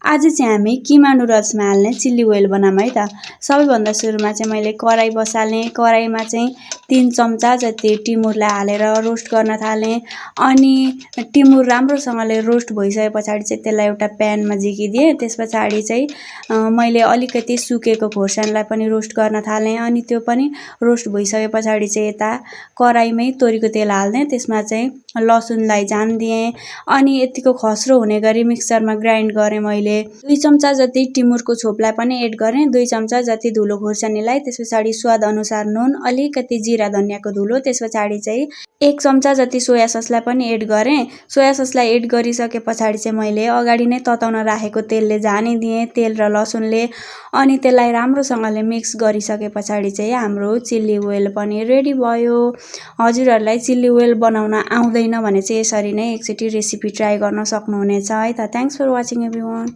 आज चाहिँ हामी किमा नुडल्समा हाल्ने चिल्ली ओइल बनाऊँ है त। सबैभन्दा सुरुमा चाहिँ मैले कराई बसाल्ने, कराईमा चाहिँ 3 चम्चा जति टिमुरलाई हालेर रोस्ट गर्न थाल्ने। अनि टिमुर राम्रोसँगले रोस्ट भइसके पछाडि चाहिँ त्यसलाई एउटा प्यानमा झिकिदिएँ। त्यस पछाडि चाहिँ मैले अलिकति सुकेको खोर्सानीलाई पनि रोस्ट गर्न थालेँ। अनि त्यो पनि रोस्ट भइसके पछाडि चाहिँ यता कराईमै तोरीको तेल हाल्ने, त्यसमा चाहिँ लसुनलाई झानिदिएँ। अनि यतिको खस्रो हुने गरी मिक्सरमा ग्राइन्ड गरेँ मैले। 2 चम्चा जति टिमुरको छोपलाई पनि एड गरेँ, 2 चम्चा जति धुलो खोर्सानीलाई, त्यस पछाडि स्वाद अनुसार नुन, अलिकति जिरा धनियाको धुलो, त्यस पछाडि चाहिँ 1 चम्चा जति सोया ससलाई पनि एड गरेँ। सोया ससलाई एड गरिसके पछाडि चाहिँ मैले अगाडि नै तताउन राखेको तेलले झानिदिएँ, तेल र लसुनले। अनि त्यसलाई राम्रोसँगले मिक्स गरिसके पछाडि चाहिँ हाम्रो चिल्ली ओइल पनि रेडी भयो। हजुरहरूलाई चिल्ली ओइल बनाउन आउँदैन भने चाहिँ यसरी नै एकचोटि रेसिपी ट्राई गर्न सक्नुहुनेछ है त। Thanks for watching everyone.